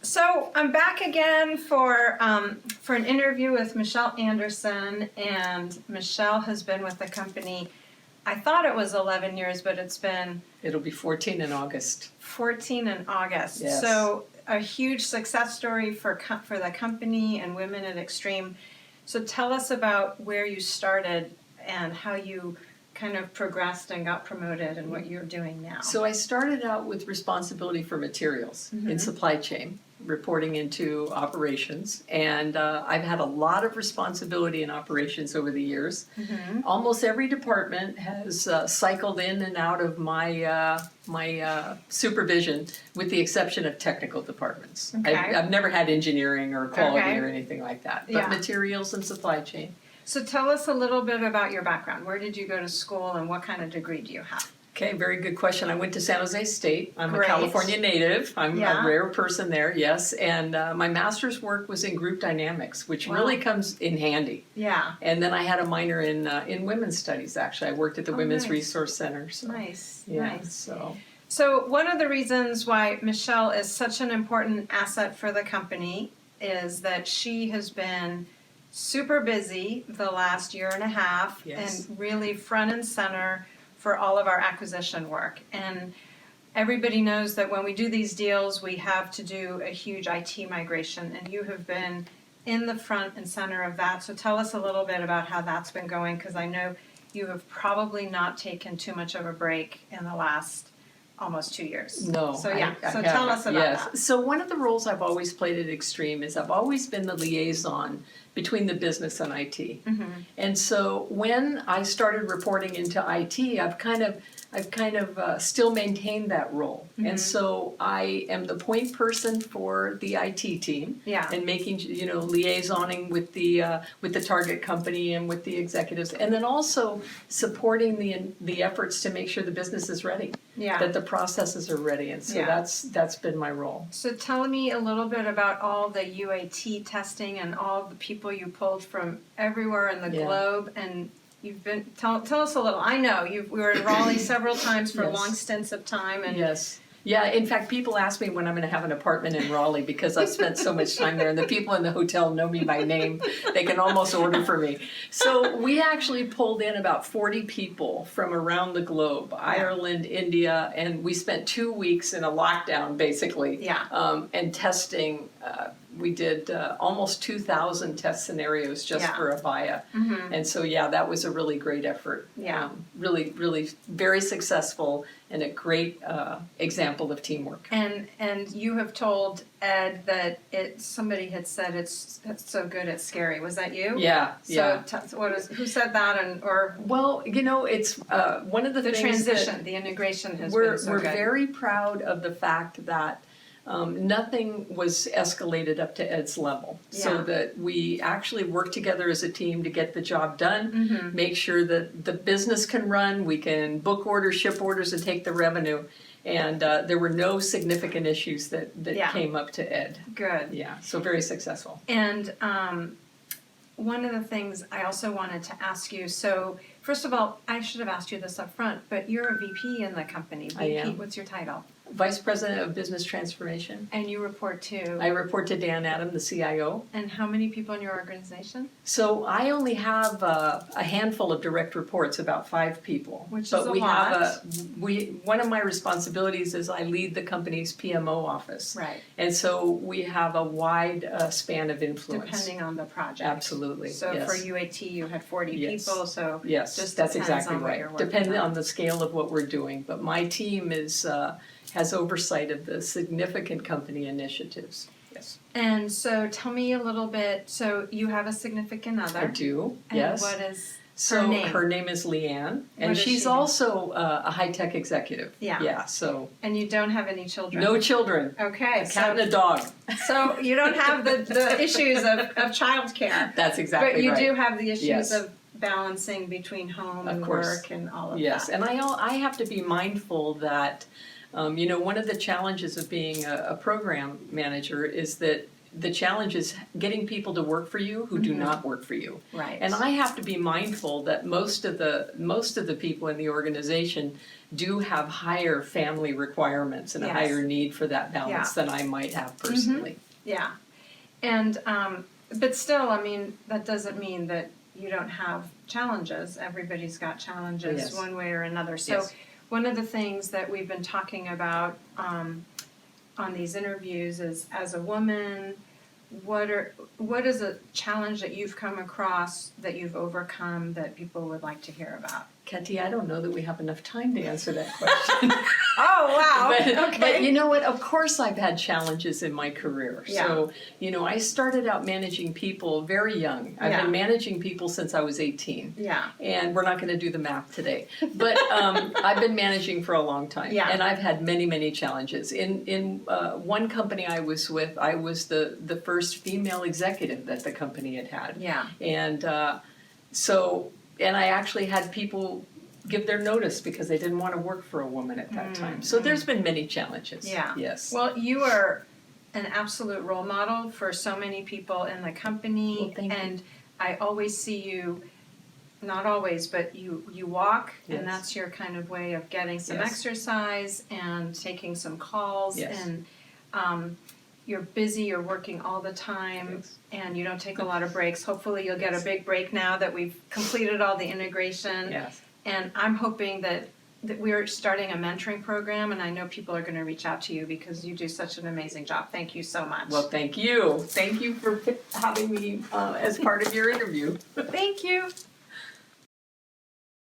So I'm back again for an interview with Michele Anderson, and Michele has been with the company. I thought it was 11 years, but It'll be 14 in August. 14 in August. Yes. So a huge success story for the company and Women at Extreme. So tell us about where you started and how you kind of progressed and got promoted and what you're doing now. So I started out with responsibility for materials in supply chain, reporting into operations, and I've had a lot of responsibility in operations over the years. Almost every department has cycled in and out of my supervision, with the exception of technical departments. Okay. I've never had engineering or quality or anything like that, but materials and supply chain. So tell us a little bit about your background. Where did you go to school and what kind of degree do you have? Okay, very good question. I went to San Jose State. I'm a California native. I'm a rare person there, yes. And my master's work was in group dynamics, which really comes in handy. Yeah. And then I had a minor in women's studies, actually. I worked at the Women's Resource Center. So, nice. So one of the reasons why Michele is such an important asset for the company is that she has been super busy the last year and a half and really front and center for all of our acquisition work. And everybody knows that when we do these deals, we have to do a huge IT migration, and you have been in the front and center of that. So tell us a little bit about how that's been going, because I know you have probably not taken too much of a break in the last almost 2 years. No. So tell us about that. So one of the roles I've always played at Extreme is I've always been the liaison between the business and IT. And so when I started reporting into IT, I've kind of still maintained that role. And so I am the point person for the IT team, and making, liaisoning with the target company and with the executives, and then also supporting the efforts to make sure the business is ready, that the processes are ready. And so that's been my role. So tell me a little bit about all the UAT testing and all the people you pulled from everywhere in the globe, and you've been tell us a little. I know we were in Raleigh several times for long stints of time, and yeah, in fact, people ask me when I'm going to have an apartment in Raleigh because I've spent so much time there, and the people in the hotel know me by name. They can almost order for me. So we actually pulled in about 40 people from around the globe, Ireland, India, and we spent 2 weeks in a lockdown, basically, and testing. We did almost 2,000 test scenarios just for Avaya. And so, that was a really great effort. Really, really very successful, and a great example of teamwork. And you have told Ed that somebody had said it's so good it's scary. Was that you? Yeah. So who said that? Well, it's one of the things transition, the integration has been so we're good. very proud of the fact that nothing was escalated up to Ed's level, so that we actually work together as a team to get the job done, make sure that the business can run, we can book orders, ship orders, and take the revenue. And there were no significant issues that came up to Ed. Good. Yeah, so very successful. And one of the things I also wanted to ask you, so first of all, I should have asked you this up front, but you're a VP in the company. VP, I am. What's your title? Vice President of Business Transformation. And you report to? I report to Dan Adam, the CIO. And how many people in your organization? So I only have a handful of direct reports, about 5 people. Which is a lot. One of my responsibilities is I lead the company's PMO office. Right. And so we have a wide span of influence. Depending on the project. Absolutely. So for UAT you had 40 people, so just that's exactly right. Depending on the scale of what we're doing. But my team has oversight of the significant company initiatives. Yes. And so tell me a little bit, so you have a significant other. I do, and yes. What is So her name? Her name is Leanne, and she's also a high-tech executive. Yeah, so. And you don't have any children? No children. Okay. A cat and a dog. So you don't have the issues of childcare. That's exactly right. But you do have the issues of balancing between home and work and all of that. Yes, and I have to be mindful that one of the challenges of being a program manager is that the challenge is getting people to work for you who do not work for you. Right. And I have to be mindful that most of the people in the organization do have higher family requirements and a Yes. higher need for that balance than I might have personally. Yeah. And, but still, I mean, that doesn't mean that you don't have challenges. Everybody's got challenges Yes. one way or another. So Yes. one of the things that we've been talking about on these interviews is, as a woman, what is a challenge that you've come across that you've overcome that people would like to hear about? Katy, I don't know that we have enough time to answer that question. Oh, wow. But you know what? Of course I've had challenges in my career. Yeah. So, I started out managing people very young. I've been managing people since I was 18. Yeah. And we're not going to do the math today. But I've been managing for a long time. Yeah. And I've had many, many challenges. In one company I was with, I was the first female executive that the company had had. Yeah. And and I actually had people give their notice because they didn't want to work for a woman at that time. So there's been many challenges. Yeah. Yes. Well, you are an absolute role model for so many people in the company. Well, thank you. And I always see you, not always, but you walk, Yes. and that's your kind of way of getting some Yes. exercise and taking some calls. Yes. And you're busy, you're working all the time, Yes. and you don't take a lot of breaks. Hopefully you'll get a big break now that we've completed all the integration. Yes. And I'm hoping that we're starting a mentoring program, and I know people are going to reach out to you because you do such an amazing job. Thank you so much. Well, thank you. Thank you for having me as part of your interview. Thank you.